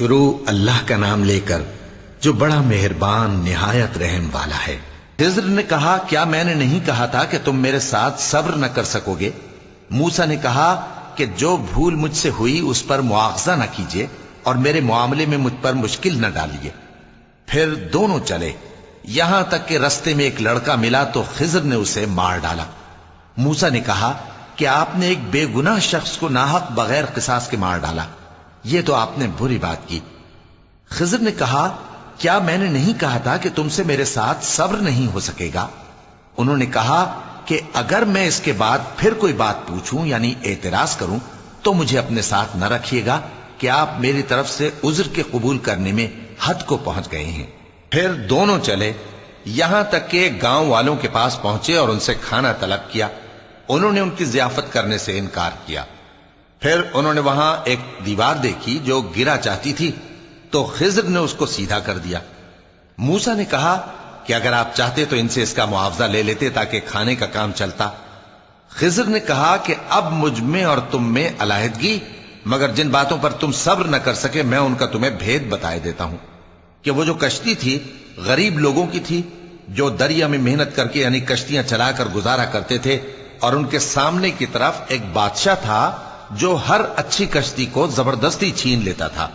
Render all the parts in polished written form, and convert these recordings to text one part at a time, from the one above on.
شروع اللہ کا نام لے کر جو بڑا مہربان نہایت رحم والا ہے۔ خضر نے کہا کیا میں نے نہیں کہا تھا کہ تم میرے ساتھ صبر نہ کر سکو گے؟ موسیٰ نے کہا کہ جو بھول مجھ سے ہوئی اس پر مواخذہ نہ کیجیے اور میرے معاملے میں مجھ پر مشکل نہ ڈالیے۔ پھر دونوں چلے، یہاں تک کہ رستے میں ایک لڑکا ملا تو خضر نے اسے مار ڈالا۔ موسیٰ نے کہا کہ آپ نے ایک بے گناہ شخص کو ناحق بغیر قصاص کے مار ڈالا، یہ تو آپ نے بری بات کی۔ خضر نے کہا کیا میں نے نہیں کہا تھا کہ تم سے میرے ساتھ صبر نہیں ہو سکے گا؟ انہوں نے کہا کہ اگر میں اس کے بعد پھر کوئی بات پوچھوں یعنی اعتراض کروں تو مجھے اپنے ساتھ نہ رکھیے گا کہ آپ میری طرف سے عذر کے قبول کرنے میں حد کو پہنچ گئے ہیں۔ پھر دونوں چلے، یہاں تک کہ گاؤں والوں کے پاس پہنچے اور ان سے کھانا طلب کیا۔ انہوں نے ان کی ضیافت کرنے سے انکار کیا۔ پھر انہوں نے وہاں ایک دیوار دیکھی جو گرا چاہتی تھی تو خضر نے اس کو سیدھا کر دیا۔ موسیٰ نے کہا کہ اگر آپ چاہتے تو ان سے اس کا معاوضہ لے لیتے تاکہ کھانے کا کام چلتا۔ خضر نے کہا کہ اب مجھ میں اور تم میں علیحدگی، مگر جن باتوں پر تم صبر نہ کر سکے میں ان کا تمہیں بھید بتائے دیتا ہوں کہ وہ جو کشتی تھی غریب لوگوں کی تھی جو دریا میں محنت کر کے یعنی کشتیاں چلا کر گزارا کرتے تھے، اور ان کے سامنے کی طرف ایک بادشاہ تھا جو ہر اچھی کشتی کو زبردستی چھین لیتا تھا،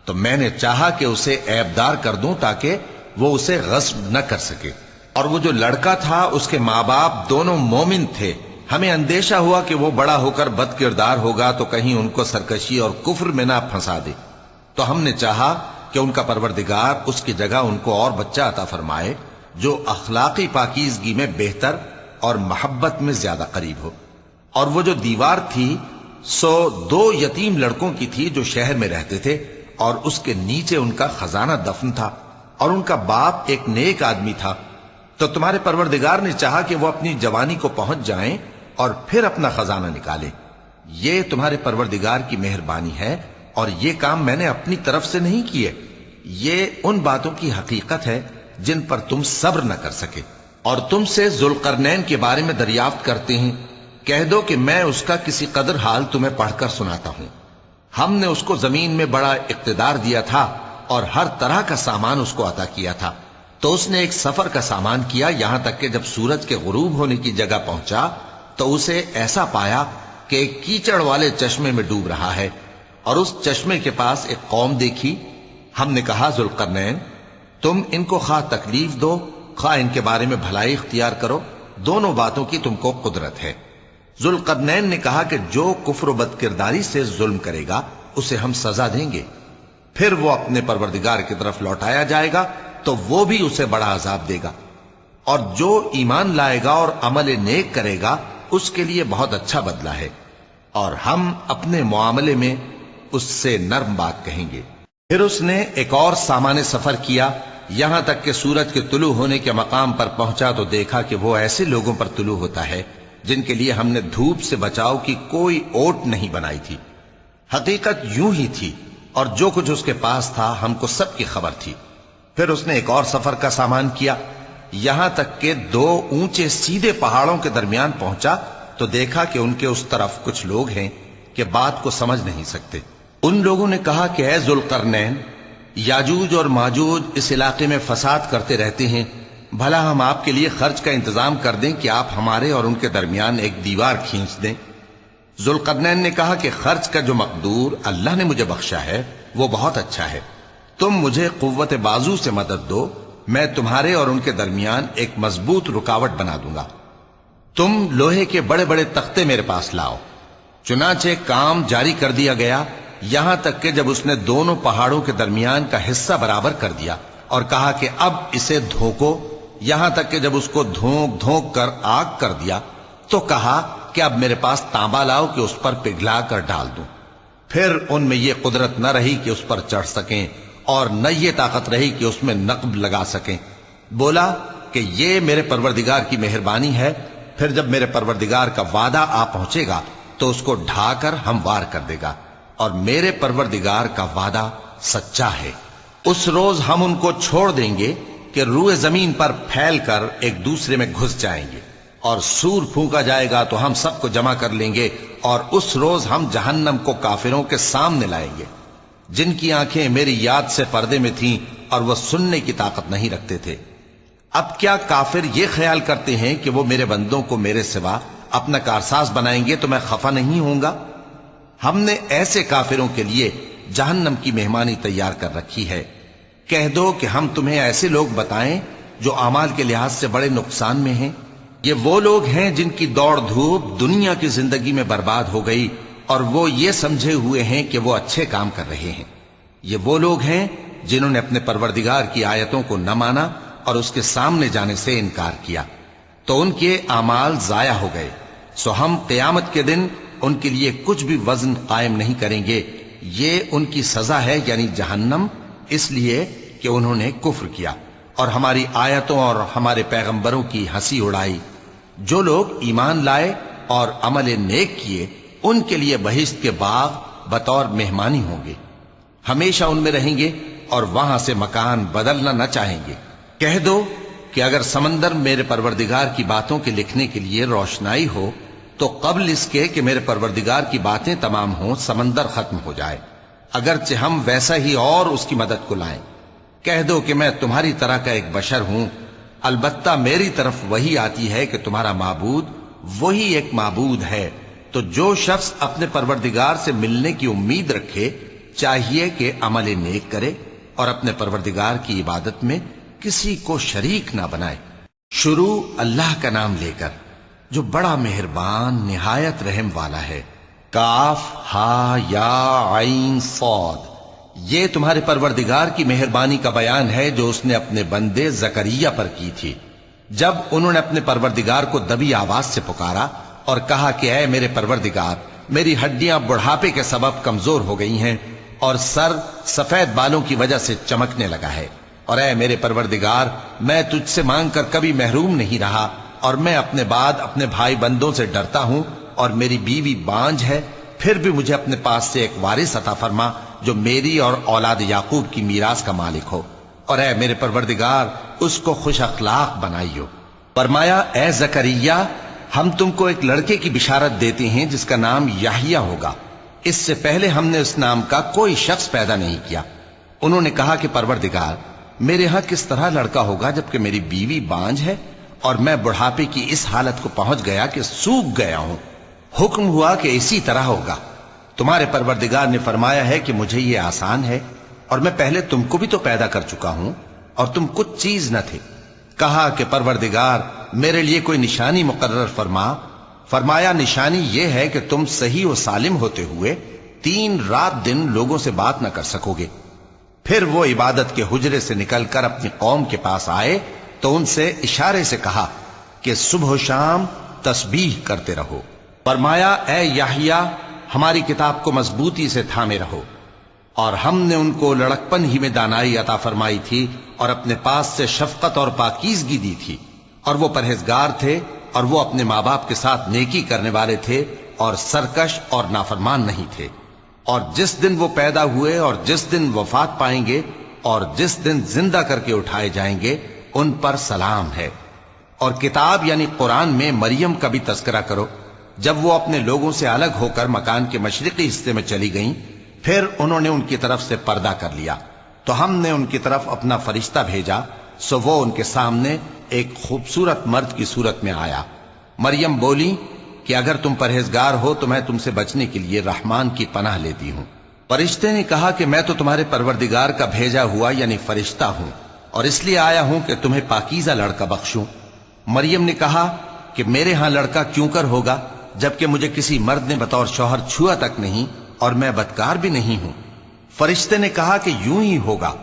تو میں نے چاہا کہ اسے عیبدار کر دوں تاکہ وہ اسے غصب نہ کر سکے۔ اور وہ جو لڑکا تھا اس کے ماں باپ دونوں مومن تھے، ہمیں اندیشہ ہوا کہ وہ بڑا ہو کر بد کردار ہوگا تو کہیں ان کو سرکشی اور کفر میں نہ پھنسا دے، تو ہم نے چاہا کہ ان کا پروردگار اس کی جگہ ان کو اور بچہ عطا فرمائے جو اخلاقی پاکیزگی میں بہتر اور محبت میں زیادہ قریب ہو۔ اور وہ جو دیوار تھی سو 2 یتیم لڑکوں کی تھی جو شہر میں رہتے تھے، اور اس کے نیچے ان کا خزانہ دفن تھا، اور ان کا باپ ایک نیک آدمی تھا۔ تو تمہارے پروردگار نے چاہا کہ وہ اپنی جوانی کو پہنچ جائیں اور پھر اپنا خزانہ نکالے۔ یہ تمہارے پروردگار کی مہربانی ہے، اور یہ کام میں نے اپنی طرف سے نہیں کیے، یہ ان باتوں کی حقیقت ہے جن پر تم صبر نہ کر سکے۔ اور تم سے ذوالقرنین کے بارے میں دریافت کرتے ہیں، کہہ دو کہ میں اس کا کسی قدر حال تمہیں پڑھ کر سناتا ہوں۔ ہم نے اس کو زمین میں بڑا اقتدار دیا تھا اور ہر طرح کا سامان اس کو عطا کیا تھا، تو اس نے ایک سفر کا سامان کیا، یہاں تک کہ جب سورج کے غروب ہونے کی جگہ پہنچا تو اسے ایسا پایا کہ ایک کیچڑ والے چشمے میں ڈوب رہا ہے، اور اس چشمے کے پاس ایک قوم دیکھی۔ ہم نے کہا ذوالقرنین تم ان کو خواہ تکلیف دو خواہ ان کے بارے میں بھلائی اختیار کرو، دونوں باتوں کی تم کو قدرت ہے۔ ذوالقرنین نے کہا کہ جو کفر و بد کرداری سے ظلم کرے گا اسے ہم سزا دیں گے، پھر وہ اپنے پروردگار کی طرف لوٹایا جائے گا تو وہ بھی اسے بڑا عذاب دے گا، اور جو ایمان لائے گا اور عمل نیک کرے گا اس کے لیے بہت اچھا بدلہ ہے، اور ہم اپنے معاملے میں اس سے نرم بات کہیں گے۔ پھر اس نے ایک اور سامان سفر کیا، یہاں تک کہ سورج کے طلوع ہونے کے مقام پر پہنچا تو دیکھا کہ وہ ایسے لوگوں پر طلوع ہوتا ہے جن کے لیے ہم نے دھوپ سے بچاؤ کی کوئی اوٹ نہیں بنائی تھی۔ حقیقت یوں ہی تھی، اور جو کچھ اس کے پاس تھا ہم کو سب کی خبر تھی۔ پھر اس نے ایک اور سفر کا سامان کیا، یہاں تک کہ 2 اونچے سیدھے پہاڑوں کے درمیان پہنچا تو دیکھا کہ ان کے اس طرف کچھ لوگ ہیں کہ بات کو سمجھ نہیں سکتے۔ ان لوگوں نے کہا کہ اے ذوالقرنین، یاجوج اور ماجوج اس علاقے میں فساد کرتے رہتے ہیں، بھلا ہم آپ کے لیے خرچ کا انتظام کر دیں کہ آپ ہمارے اور ان کے درمیان ایک دیوار کھینچ دیں۔ ذوالقرنین نے کہا کہ خرچ کا جو مقدور اللہ نے مجھے بخشا ہے وہ بہت اچھا ہے، تم مجھے قوت بازو سے مدد دو، میں تمہارے اور ان کے درمیان ایک مضبوط رکاوٹ بنا دوں گا۔ تم لوہے کے بڑے بڑے تختے میرے پاس لاؤ۔ چنانچہ کام جاری کر دیا گیا، یہاں تک کہ جب اس نے دونوں پہاڑوں کے درمیان کا حصہ برابر کر دیا اور کہا کہ اب اسے دھوکو، یہاں تک کہ جب اس کو دھونک دھونک کر آگ کر دیا تو کہا کہ اب میرے پاس تانبا لاؤ کہ اس پر پگھلا کر ڈال دوں۔ پھر ان میں یہ قدرت نہ رہی کہ اس پر چڑھ سکیں، اور نہ یہ طاقت رہی کہ اس میں نقب لگا سکیں۔ بولا کہ یہ میرے پروردگار کی مہربانی ہے، پھر جب میرے پروردگار کا وعدہ آ پہنچے گا تو اس کو ڈھا کر ہموار کر دے گا، اور میرے پروردگار کا وعدہ سچا ہے۔ اس روز ہم ان کو چھوڑ دیں گے کہ روئے زمین پر پھیل کر ایک دوسرے میں گھس جائیں گے، اور سور پھونکا جائے گا تو ہم سب کو جمع کر لیں گے، اور اس روز ہم جہنم کو کافروں کے سامنے لائیں گے۔ جن کی آنکھیں میری یاد سے پردے میں تھیں اور وہ سننے کی طاقت نہیں رکھتے تھے۔ اب کیا کافر یہ خیال کرتے ہیں کہ وہ میرے بندوں کو میرے سوا اپنا کارساز بنائیں گے تو میں خفا نہیں ہوں گا؟ ہم نے ایسے کافروں کے لیے جہنم کی مہمانی تیار کر رکھی ہے۔ کہہ دو کہ ہم تمہیں ایسے لوگ بتائیں جو اعمال کے لحاظ سے بڑے نقصان میں ہیں۔ یہ وہ لوگ ہیں جن کی دوڑ دھوپ دنیا کی زندگی میں برباد ہو گئی اور وہ یہ سمجھے ہوئے ہیں کہ وہ اچھے کام کر رہے ہیں۔ یہ وہ لوگ ہیں جنہوں نے اپنے پروردگار کی آیتوں کو نہ مانا اور اس کے سامنے جانے سے انکار کیا، تو ان کے اعمال ضائع ہو گئے۔ سو ہم قیامت کے دن ان کے لیے کچھ بھی وزن قائم نہیں کریں گے۔ یہ ان کی سزا ہے، یعنی جہنم، اس لیے کہ انہوں نے کفر کیا اور ہماری آیتوں اور ہمارے پیغمبروں کی ہنسی اڑائی۔ جو لوگ ایمان لائے اور عمل نیک کیے ان کے لیے بہشت کے باغ بطور مہمانی ہوں گے، ہمیشہ ان میں رہیں گے اور وہاں سے مکان بدلنا نہ چاہیں گے۔ کہہ دو کہ اگر سمندر میرے پروردگار کی باتوں کے لکھنے کے لیے روشنائی ہو تو قبل اس کے کہ میرے پروردگار کی باتیں تمام ہوں سمندر ختم ہو جائے، اگرچہ ہم ویسا ہی اور اس کی مدد کو لائیں۔ کہہ دو کہ میں تمہاری طرح کا ایک بشر ہوں، البتہ میری طرف وہی آتی ہے کہ تمہارا معبود وہی ایک معبود ہے۔ تو جو شخص اپنے پروردگار سے ملنے کی امید رکھے چاہیے کہ عمل نیک کرے اور اپنے پروردگار کی عبادت میں کسی کو شریک نہ بنائے۔ شروع اللہ کا نام لے کر جو بڑا مہربان نہایت رحم والا ہے۔ کاف ہا یا عین صاد، یہ تمہارے پروردگار کی مہربانی کا بیان ہے جو اس نے اپنے بندے زکریا پر کی تھی، جب انہوں نے اپنے پروردگار کو دبی آواز سے پکارا اور کہا کہ اے میرے پروردگار، میری ہڈیاں بڑھاپے کے سبب کمزور ہو گئی ہیں اور سر سفید بالوں کی وجہ سے چمکنے لگا ہے، اور اے میرے پروردگار، میں تجھ سے مانگ کر کبھی محروم نہیں رہا، اور میں اپنے بعد اپنے بھائی بندوں سے ڈرتا ہوں اور میری بیوی بانجھ ہے، پھر بھی مجھے اپنے پاس سے ایک وارث عطا فرما جو میری اور اولاد یعقوب کی میراث کا مالک ہو، اور اے میرے پروردگار اس کو خوش اخلاق بنائیو۔ فرمایا اے زکریا، ہم تم کو ایک لڑکے کی بشارت دیتے ہیں جس کا نام یحییٰ ہوگا، اس سے پہلے ہم نے اس نام کا کوئی شخص پیدا نہیں کیا۔ انہوں نے کہا کہ پروردگار، میرے ہاں کس طرح لڑکا ہوگا جبکہ میری بیوی بانجھ ہے اور میں بڑھاپے کی اس حالت کو پہنچ گیا کہ سوکھ گیا ہوں؟ حکم ہوا کہ اسی طرح ہوگا۔ تمہارے پروردگار نے فرمایا ہے کہ مجھے یہ آسان ہے، اور میں پہلے تم کو بھی تو پیدا کر چکا ہوں اور تم کچھ چیز نہ تھے۔ کہا کہ پروردگار میرے لیے کوئی نشانی مقرر فرما۔ فرمایا نشانی یہ ہے کہ تم صحیح و سالم ہوتے ہوئے 3 رات دن لوگوں سے بات نہ کر سکو گے۔ پھر وہ عبادت کے حجرے سے نکل کر اپنی قوم کے پاس آئے تو ان سے اشارے سے کہا کہ صبح و شام تسبیح کرتے رہو۔ فرمایا اے یحییٰ، ہماری کتاب کو مضبوطی سے تھامے رہو، اور ہم نے ان کو لڑکپن ہی میں دانائی عطا فرمائی تھی اور اپنے پاس سے شفقت اور پاکیزگی دی تھی، اور وہ پرہیزگار تھے اور وہ اپنے ماں باپ کے ساتھ نیکی کرنے والے تھے اور سرکش اور نافرمان نہیں تھے۔ اور جس دن وہ پیدا ہوئے اور جس دن وفات پائیں گے اور جس دن زندہ کر کے اٹھائے جائیں گے ان پر سلام ہے۔ اور کتاب یعنی قرآن میں مریم کا بھی تذکرہ کرو، جب وہ اپنے لوگوں سے الگ ہو کر مکان کے مشرقی حصے میں چلی گئیں، پھر انہوں نے ان کی طرف سے پردہ کر لیا تو ہم نے ان کی طرف اپنا فرشتہ بھیجا، سو وہ ان کے سامنے ایک خوبصورت مرد کی صورت میں آیا۔ مریم بولی کہ اگر تم پرہیزگار ہو تو میں تم سے بچنے کے لیے رحمان کی پناہ لیتی ہوں۔ فرشتے نے کہا کہ میں تو تمہارے پروردگار کا بھیجا ہوا یعنی فرشتہ ہوں، اور اس لیے آیا ہوں کہ تمہیں پاکیزہ لڑکا بخشوں۔ مریم نے کہا کہ میرے ہاں لڑکا کیوں کر ہوگا جبکہ مجھے کسی مرد نے بطور شوہر چھوا تک نہیں اور میں بدکار بھی نہیں ہوں۔ فرشتے نے کہا کہ یوں ہی ہوگا۔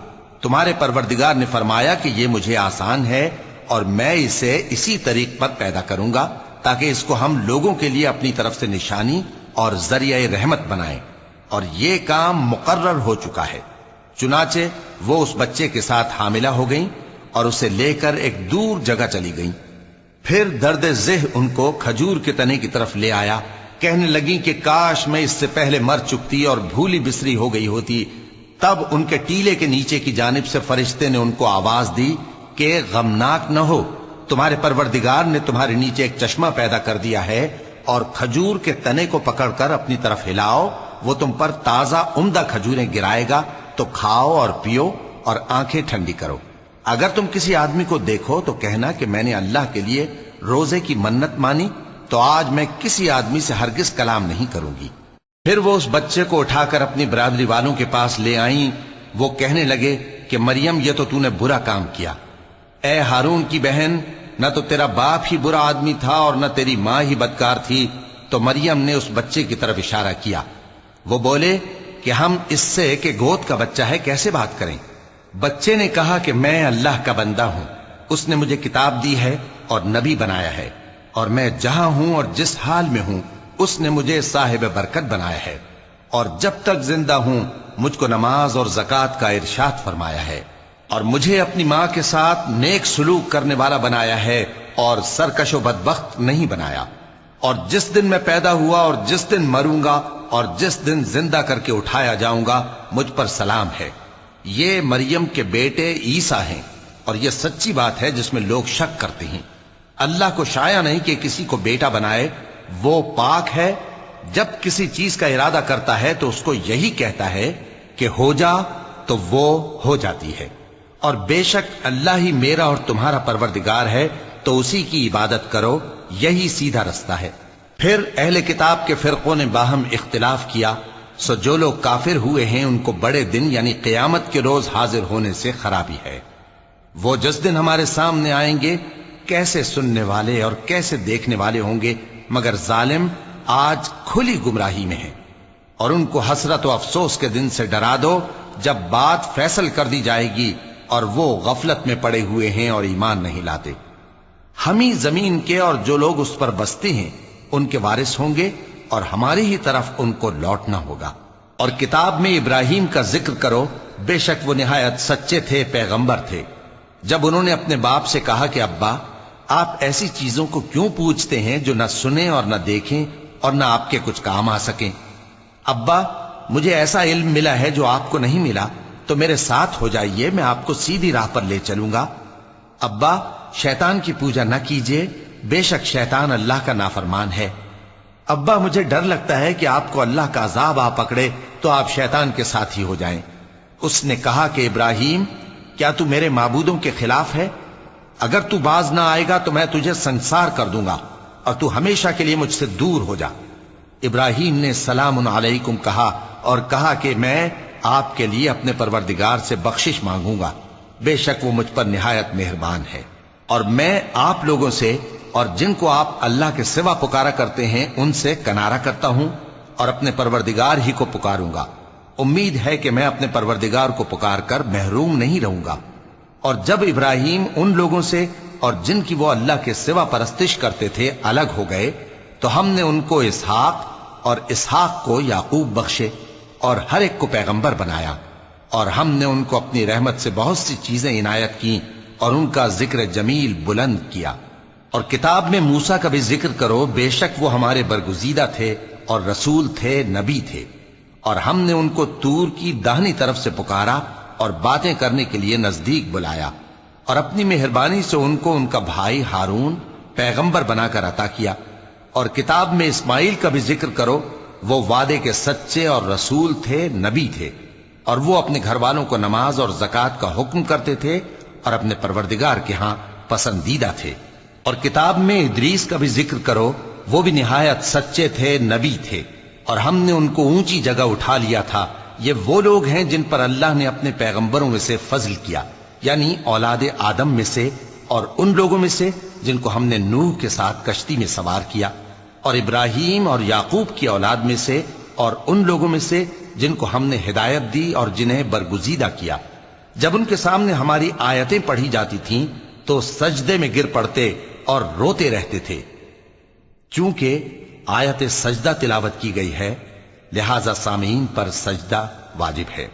تمہارے پروردگار نے فرمایا کہ یہ مجھے آسان ہے اور میں اسے اسی طریق پر پیدا کروں گا تاکہ اس کو ہم لوگوں کے لیے اپنی طرف سے نشانی اور ذریعہ رحمت بنائیں، اور یہ کام مقرر ہو چکا ہے۔ چنانچہ وہ اس بچے کے ساتھ حاملہ ہو گئیں اور اسے لے کر ایک دور جگہ چلی گئیں۔ پھر درد ذہ ان کو کھجور کے تنے کی طرف لے آیا، کہنے لگیں کہ کاش میں اس سے پہلے مر چکتی اور بھولی بسری ہو گئی ہوتی۔ تب ان کے ٹیلے کے نیچے کی جانب سے فرشتے نے ان کو آواز دی کہ غمناک نہ ہو، تمہارے پروردگار نے تمہارے نیچے ایک چشمہ پیدا کر دیا ہے، اور کھجور کے تنے کو پکڑ کر اپنی طرف ہلاؤ وہ تم پر تازہ عمدہ کھجوریں گرائے گا، تو کھاؤ اور پیو اور آنکھیں ٹھنڈی کرو۔ اگر تم کسی آدمی کو دیکھو تو کہنا کہ میں نے اللہ کے لیے روزے کی منت مانی، تو آج میں کسی آدمی سے ہرگز کلام نہیں کروں گی۔ پھر وہ اس بچے کو اٹھا کر اپنی برادری والوں کے پاس لے آئیں۔ وہ کہنے لگے کہ مریم، یہ تو نے برا کام کیا۔ اے ہارون کی بہن، نہ تو تیرا باپ ہی برا آدمی تھا اور نہ تیری ماں ہی بدکار تھی۔ تو مریم نے اس بچے کی طرف اشارہ کیا۔ وہ بولے کہ ہم اس سے کہ گود کا بچہ ہے کیسے بات کریں؟ بچے نے کہا کہ میں اللہ کا بندہ ہوں، اس نے مجھے کتاب دی ہے اور نبی بنایا ہے، اور میں جہاں ہوں اور جس حال میں ہوں اس نے مجھے صاحب برکت بنایا ہے، اور جب تک زندہ ہوں مجھ کو نماز اور زکوٰۃ کا ارشاد فرمایا ہے، اور مجھے اپنی ماں کے ساتھ نیک سلوک کرنے والا بنایا ہے اور سرکش و بدبخت نہیں بنایا، اور جس دن میں پیدا ہوا اور جس دن مروں گا اور جس دن زندہ کر کے اٹھایا جاؤں گا مجھ پر سلام ہے۔ یہ مریم کے بیٹے عیسیٰ ہیں، اور یہ سچی بات ہے جس میں لوگ شک کرتے ہیں۔ اللہ کو شایع نہیں کہ کسی کو بیٹا بنائے، وہ پاک ہے۔ جب کسی چیز کا ارادہ کرتا ہے تو اس کو یہی کہتا ہے کہ ہو جا، تو وہ ہو جاتی ہے۔ اور بے شک اللہ ہی میرا اور تمہارا پروردگار ہے، تو اسی کی عبادت کرو، یہی سیدھا رستہ ہے۔ پھر اہل کتاب کے فرقوں نے باہم اختلاف کیا، سو جو لوگ کافر ہوئے ہیں ان کو بڑے دن یعنی قیامت کے روز حاضر ہونے سے خرابی ہے۔ وہ جس دن ہمارے سامنے آئیں گے کیسے سننے والے اور کیسے دیکھنے والے ہوں گے، مگر ظالم آج کھلی گمراہی میں ہیں۔ اور ان کو حسرت و افسوس کے دن سے ڈرا دو جب بات فیصل کر دی جائے گی اور وہ غفلت میں پڑے ہوئے ہیں اور ایمان نہیں لاتے۔ ہم ہی زمین کے اور جو لوگ اس پر بستے ہیں ان کے وارث ہوں گے، اور ہماری ہی طرف ان کو لوٹنا ہوگا۔ اور کتاب میں ابراہیم کا ذکر کرو، بے شک وہ نہایت سچے تھے، پیغمبر تھے۔ جب انہوں نے اپنے باپ سے کہا کہ ابا، آپ ایسی چیزوں کو کیوں پوچھتے ہیں جو نہ سنیں اور نہ دیکھیں اور نہ آپ کے کچھ کام آ سکیں؟ ابا، مجھے ایسا علم ملا ہے جو آپ کو نہیں ملا، تو میرے ساتھ ہو جائیے، میں آپ کو سیدھی راہ پر لے چلوں گا۔ ابا، شیطان کی پوجا نہ کیجیے، بے شک شیطان اللہ کا نافرمان ہے۔ ابا، مجھے ڈر لگتا ہے کہ آپ کو اللہ کا عذاب آ پکڑے تو آپ شیطان کے ساتھی ہو جائیں۔ اس نے کہا کہ ابراہیم، کیا تو میرے معبودوں کے خلاف ہے؟ اگر تو باز نہ آئے گا تو میں تجھے سنسار کر دوں گا اور تو ہمیشہ کے لیے مجھ سے دور ہو جا۔ ابراہیم نے سلام علیکم کہا اور کہا کہ میں آپ کے لیے اپنے پروردگار سے بخشش مانگوں گا، بے شک وہ مجھ پر نہایت مہربان ہے۔ اور میں آپ لوگوں سے اور جن کو آپ اللہ کے سوا پکارا کرتے ہیں ان سے کنارہ کرتا ہوں اور اپنے پروردگار ہی کو پکاروں گا۔ امید ہے کہ میں اپنے پروردگار کو پکار کر محروم نہیں رہوں گا۔ اور جب ابراہیم ان لوگوں سے اور جن کی وہ اللہ کے سوا پرستش کرتے تھے الگ ہو گئے تو ہم نے ان کو اسحاق اور اسحاق کو یعقوب بخشے اور ہر ایک کو پیغمبر بنایا، اور ہم نے ان کو اپنی رحمت سے بہت سی چیزیں عنایت کی اور ان کا ذکر جمیل بلند کیا۔ اور کتاب میں موسیٰ کا بھی ذکر کرو، بے شک وہ ہمارے برگزیدہ تھے اور رسول تھے، نبی تھے، اور ہم نے ان کو طور کی داہنی طرف سے پکارا اور باتیں کرنے کے لیے نزدیک بلایا، اور اپنی مہربانی سے ان کو ان کا بھائی ہارون پیغمبر بنا کر عطا کیا۔ اور کتاب میں اسماعیل کا بھی ذکر کرو، وہ وعدے کے سچے اور رسول تھے، نبی تھے، اور وہ اپنے گھر والوں کو نماز اور زکوٰۃ کا حکم کرتے تھے اور اپنے پروردگار کے ہاں پسندیدہ تھے۔ اور کتاب میں ادریس کا بھی ذکر کرو، وہ بھی نہایت سچے تھے، نبی تھے، اور ہم نے ان کو اونچی جگہ اٹھا لیا تھا۔ یہ وہ لوگ ہیں جن پر اللہ نے اپنے پیغمبروں میں سے فضل کیا، یعنی اولاد آدم میں سے، اور ان لوگوں میں سے جن کو ہم نے نوح کے ساتھ کشتی میں سوار کیا، اور ابراہیم اور یعقوب کی اولاد میں سے، اور ان لوگوں میں سے جن کو ہم نے ہدایت دی اور جنہیں برگزیدہ کیا۔ جب ان کے سامنے ہماری آیتیں پڑھی جاتی تھیں تو سجدے میں گر پڑتے اور روتے رہتے تھے۔ چونکہ آیت سجدہ تلاوت کی گئی ہے لہذا سامعین پر سجدہ واجب ہے۔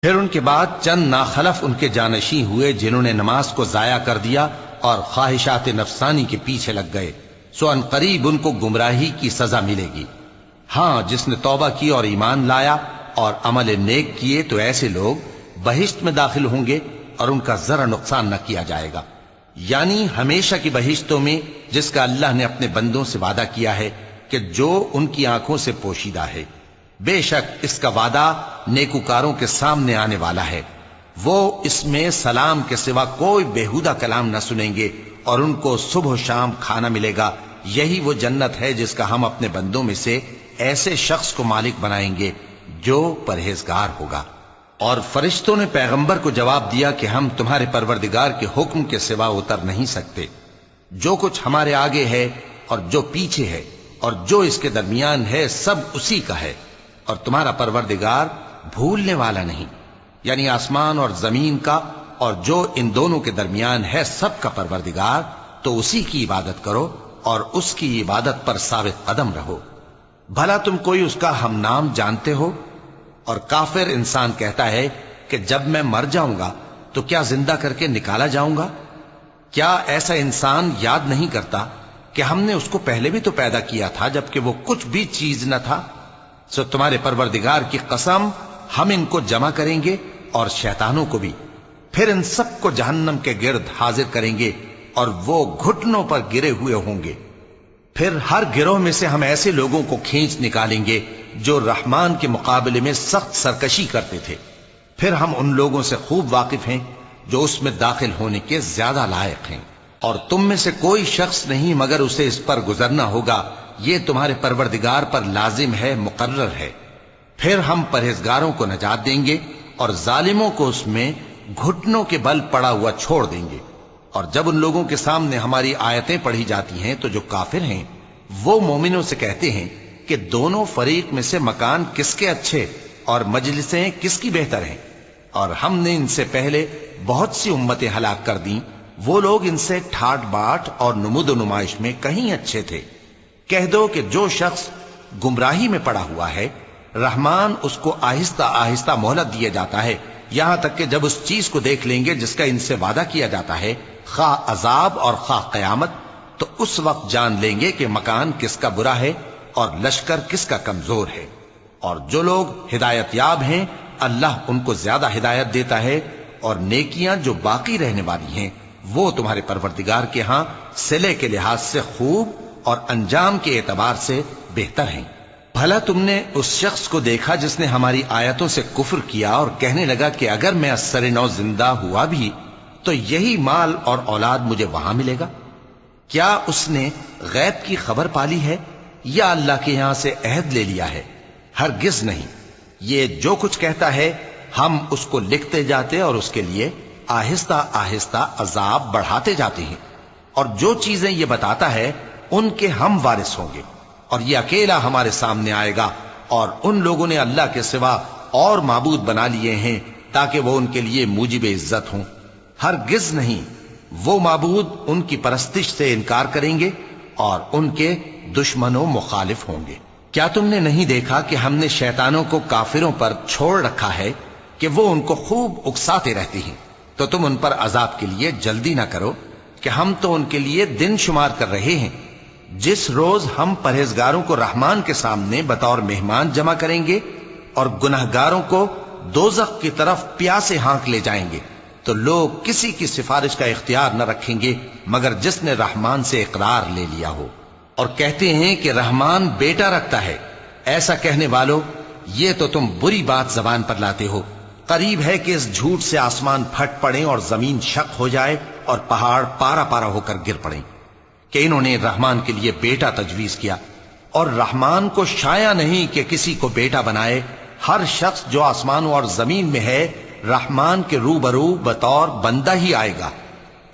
پھر ان کے بعد چند ناخلف ان کے جانشین ہوئے جنہوں نے نماز کو ضائع کر دیا اور خواہشات نفسانی کے پیچھے لگ گئے، سو ان قریب ان کو گمراہی کی سزا ملے گی۔ ہاں، جس نے توبہ کی اور ایمان لایا اور عمل نیک کیے تو ایسے لوگ بہشت میں داخل ہوں گے اور ان کا ذرا نقصان نہ کیا جائے گا، یعنی ہمیشہ کی بہشتوں میں جس کا اللہ نے اپنے بندوں سے وعدہ کیا ہے کہ جو ان کی آنکھوں سے پوشیدہ ہے۔ بے شک اس کا وعدہ نیکوکاروں کے سامنے آنے والا ہے، وہ اس میں سلام کے سوا کوئی بیہودہ کلام نہ سنیں گے اور ان کو صبح و شام کھانا ملے گا۔ یہی وہ جنت ہے جس کا ہم اپنے بندوں میں سے ایسے شخص کو مالک بنائیں گے جو پرہیزگار ہوگا۔ اور فرشتوں نے پیغمبر کو جواب دیا کہ ہم تمہارے پروردگار کے حکم کے سوا اتر نہیں سکتے۔ جو کچھ ہمارے آگے ہے اور جو پیچھے ہے اور جو اس کے درمیان ہے سب اسی کا ہے، اور تمہارا پروردگار بھولنے والا نہیں، یعنی آسمان اور زمین کا اور جو ان دونوں کے درمیان ہے سب کا پروردگار، تو اسی کی عبادت کرو اور اس کی عبادت پر ثابت قدم رہو۔ بھلا تم کوئی اس کا ہم نام جانتے ہو؟ اور کافر انسان کہتا ہے کہ جب میں مر جاؤں گا تو کیا زندہ کر کے نکالا جاؤں گا؟ کیا ایسا انسان یاد نہیں کرتا کہ ہم نے اس کو پہلے بھی تو پیدا کیا تھا جبکہ وہ کچھ بھی چیز نہ تھا؟ سو تمہارے پروردگار کی قسم ہم ان کو جمع کریں گے اور شیطانوں کو بھی، پھر ان سب کو جہنم کے گرد حاضر کریں گے اور وہ گھٹنوں پر گرے ہوئے ہوں گے۔ پھر ہر گروہ میں سے ہم ایسے لوگوں کو کھینچ نکالیں گے جو رحمان کے مقابلے میں سخت سرکشی کرتے تھے، پھر ہم ان لوگوں سے خوب واقف ہیں جو اس میں داخل ہونے کے زیادہ لائق ہیں، اور تم میں سے کوئی شخص نہیں مگر اسے اس پر گزرنا ہوگا، یہ تمہارے پروردگار پر لازم ہے، مقرر ہے۔ پھر ہم پرہیزگاروں کو نجات دیں گے اور ظالموں کو اس میں گھٹنوں کے بل پڑا ہوا چھوڑ دیں گے۔ اور جب ان لوگوں کے سامنے ہماری آیتیں پڑھی جاتی ہیں تو جو کافر ہیں وہ مومنوں سے کہتے ہیں کہ دونوں فریق میں سے مکان کس کے اچھے اور مجلسیں کس کی بہتر ہیں، اور ہم نے ان سے پہلے بہت سی امتیں ہلاک کر دیں، وہ لوگ ان سے ٹھاٹ باٹ اور نمود و نمائش میں کہیں اچھے تھے۔ کہہ دو کہ جو شخص گمراہی میں پڑا ہوا ہے رحمان اس کو آہستہ آہستہ مہلت دیا جاتا ہے، یہاں تک کہ جب اس چیز کو دیکھ لیں گے جس کا ان سے وعدہ کیا جاتا ہے، خواہ عذاب اور خواہ قیامت، تو اس وقت جان لیں گے کہ مکان کس کا برا ہے اور لشکر کس کا کمزور ہے۔ اور جو لوگ ہدایت یاب ہیں اللہ ان کو زیادہ ہدایت دیتا ہے، اور نیکیاں جو باقی رہنے والی ہیں وہ تمہارے پروردگار کے ہاں صلے کے لحاظ سے خوب اور انجام کے اعتبار سے بہتر ہیں۔ بھلا تم نے اس شخص کو دیکھا جس نے ہماری آیتوں سے کفر کیا اور کہنے لگا کہ اگر میں ازسر نو زندہ ہوا بھی تو یہی مال اور اولاد مجھے وہاں ملے گا؟ کیا اس نے غیب کی خبر پالی ہے یا اللہ کے یہاں سے عہد لے لیا ہے؟ ہرگز نہیں، یہ جو کچھ کہتا ہے ہم اس کو لکھتے جاتے اور اس کے لیے آہستہ آہستہ عذاب بڑھاتے جاتے ہیں، اور جو چیزیں یہ بتاتا ہے ان کے ہم وارث ہوں گے، اور یہ اکیلا ہمارے سامنے آئے گا، اور ان لوگوں نے اللہ کے سوا اور معبود بنا لیے ہیں تاکہ وہ ان کے لیے موجب عزت ہوں۔ ہرگز نہیں، وہ معبود ان کی پرستش سے انکار کریں گے اور ان کے دشمن و مخالف ہوں گے۔ کیا تم نے نہیں دیکھا کہ ہم نے شیطانوں کو کافروں پر چھوڑ رکھا ہے کہ وہ ان کو خوب اکساتے رہتے ہیں؟ تو تم ان پر عذاب کے لیے جلدی نہ کرو کہ ہم تو ان کے لیے دن شمار کر رہے ہیں، جس روز ہم پرہیزگاروں کو رحمان کے سامنے بطور مہمان جمع کریں گے اور گناہگاروں کو دوزخ کی طرف پیاسے ہانک لے جائیں گے، تو لوگ کسی کی سفارش کا اختیار نہ رکھیں گے مگر جس نے رحمان سے اقرار لے لیا ہو، اور کہتے ہیں کہ رحمان بیٹا رکھتا ہے۔ ایسا کہنے والوں، یہ تو تم بری بات زبان پر لاتے ہو۔ قریب ہے کہ اس جھوٹ سے آسمان پھٹ پڑیں اور زمین شق ہو جائے اور پہاڑ پارا پارا ہو کر گر پڑیں کہ انہوں نے رحمان کے لیے بیٹا تجویز کیا، اور رحمان کو شایع نہیں کہ کسی کو بیٹا بنائے۔ ہر شخص جو آسمانوں اور زمین میں ہے رحمان کے روبرو بطور بندہ ہی آئے گا۔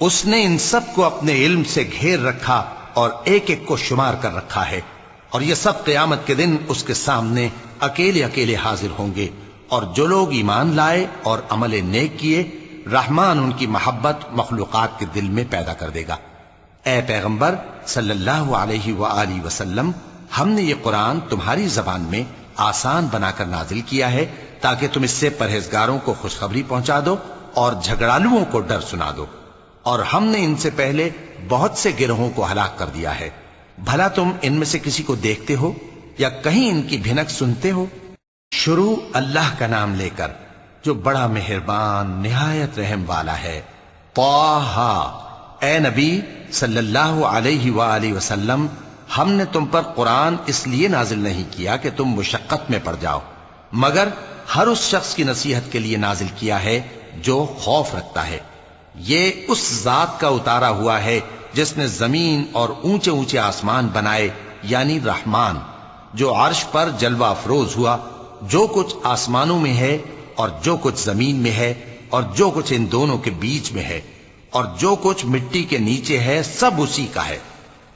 اس نے ان سب کو اپنے علم سے گھیر رکھا اور ایک ایک کو شمار کر رکھا ہے، اور یہ سب قیامت کے دن اس کے سامنے اکیلے اکیلے حاضر ہوں گے۔ اور جو لوگ ایمان لائے اور عمل نیک کیے رحمان ان کی محبت مخلوقات کے دل میں پیدا کر دے گا۔ اے پیغمبر صلی اللہ علیہ وآلہ وسلم، ہم نے یہ قرآن تمہاری زبان میں آسان بنا کر نازل کیا ہے تاکہ تم اس سے پرہیزگاروں کو خوشخبری پہنچا دو اور جھگڑالوؤں کو ڈر سنا دو، اور ہم نے ان سے پہلے بہت سے گروہوں کو ہلاک کر دیا ہے۔ بھلا تم ان میں سے کسی کو دیکھتے ہو یا کہیں ان کی بھنک سنتے ہو؟ شروع اللہ کا نام لے کر جو بڑا مہربان نہایت رحم والا ہے۔ طٰہٰ، اے نبی صلی اللہ علیہ وآلہ وسلم، ہم نے تم پر قرآن اس لیے نازل نہیں کیا کہ تم مشقت میں پڑ جاؤ، مگر ہر اس شخص کی نصیحت کے لیے نازل کیا ہے جو خوف رکھتا ہے۔ یہ اس ذات کا اتارا ہوا ہے جس نے زمین اور اونچے اونچے آسمان بنائے، یعنی رحمان، جو عرش پر جلوہ افروز ہوا۔ جو کچھ آسمانوں میں ہے اور جو کچھ زمین میں ہے اور جو کچھ ان دونوں کے بیچ میں ہے اور جو کچھ مٹی کے نیچے ہے، سب اسی کا ہے۔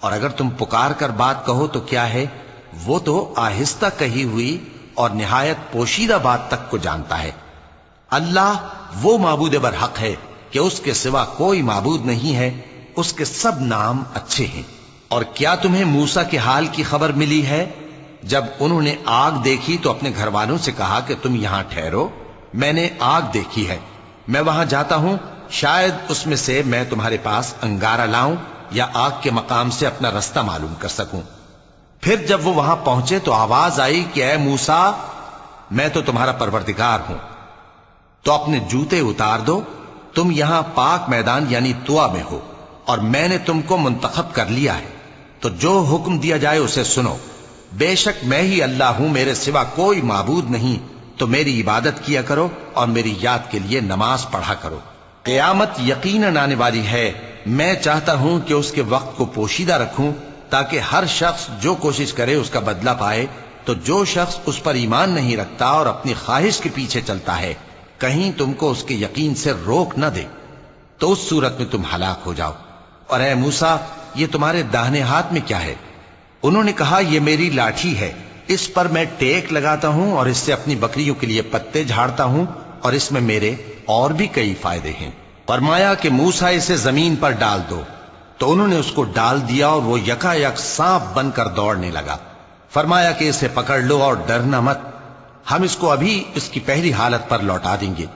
اور اگر تم پکار کر بات کہو تو کیا ہے، وہ تو آہستہ کہی ہوئی اور نہایت پوشیدہ بات تک کو جانتا ہے۔ اللہ وہ معبود برحق ہے کہ اس کے سوا کوئی معبود نہیں ہے، اس کے سب نام اچھے ہیں۔ اور کیا تمہیں موسیٰ کے حال کی خبر ملی ہے؟ جب انہوں نے آگ دیکھی تو اپنے گھر والوں سے کہا کہ تم یہاں ٹھہرو، میں نے آگ دیکھی ہے، میں وہاں جاتا ہوں، شاید اس میں سے میں تمہارے پاس انگارہ لاؤں یا آگ کے مقام سے اپنا رستہ معلوم کر سکوں۔ پھر جب وہ وہاں پہنچے تو آواز آئی کہ اے موسیٰ، میں تو تمہارا پروردگار ہوں، تو اپنے جوتے اتار دو، تم یہاں پاک میدان یعنی طوا میں ہو، اور میں نے تم کو منتخب کر لیا ہے، تو جو حکم دیا جائے اسے سنو۔ بے شک میں ہی اللہ ہوں، میرے سوا کوئی معبود نہیں، تو میری عبادت کیا کرو اور میری یاد کے لیے نماز پڑھا کرو۔ قیامت یقیناً آنے والی ہے، میں چاہتا ہوں کہ اس کے وقت کو پوشیدہ رکھوں تاکہ ہر شخص جو کوشش کرے اس کا بدلہ پائے، تو جو شخص اس پر ایمان نہیں رکھتا اور اپنی خواہش کے پیچھے چلتا ہے، کہیں تم کو اس کے یقین سے روک نہ دے، تو اس صورت میں تم ہلاک ہو جاؤ۔ اور اے موسیٰ، یہ تمہارے داہنے ہاتھ میں کیا ہے؟ انہوں نے کہا یہ میری لاٹھی ہے، اس پر میں ٹیک لگاتا ہوں اور اس سے اپنی بکریوں کے لیے پتے جھاڑتا ہوں، اور اس میں میرے اور بھی کئی فائدے ہیں۔ فرمایا کہ موسیٰ اسے زمین پر ڈال دو، تو انہوں نے اس کو ڈال دیا اور وہ یکا یک سانپ بن کر دوڑنے لگا۔ فرمایا کہ اسے پکڑ لو اور ڈرنا مت، ہم اس کو ابھی اس کی پہلی حالت پر لوٹا دیں گے،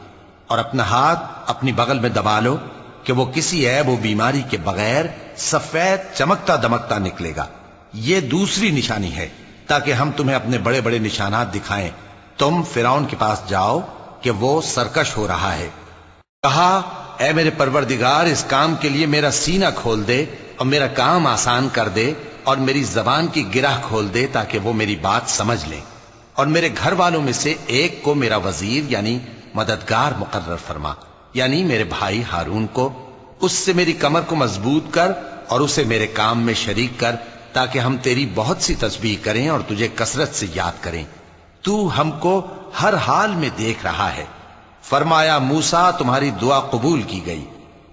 اور اپنا ہاتھ اپنی بغل میں دبا لو کہ وہ کسی عیب و بیماری کے بغیر سفید چمکتا دمکتا نکلے گا۔ یہ دوسری نشانی ہے تاکہ ہم تمہیں اپنے بڑے بڑے نشانات دکھائیں۔ تم فرعون کے پاس جاؤ کہ وہ سرکش ہو رہا ہے۔ کہا اے میرے پروردگار، اس کام کے لیے میرا سینہ کھول دے اور میرا کام آسان کر دے اور میری زبان کی گرہ کھول دے تاکہ وہ میری بات سمجھ لیں، اور میرے گھر والوں میں سے ایک کو میرا وزیر یعنی مددگار مقرر فرما، یعنی میرے بھائی ہارون کو۔ اس سے میری کمر کو مضبوط کر اور اسے میرے کام میں شریک کر تاکہ ہم تیری بہت سی تسبیح کریں اور تجھے کثرت سے یاد کریں، تو ہم کو ہر حال میں دیکھ رہا ہے۔ فرمایا موسیٰ، تمہاری دعا قبول کی گئی،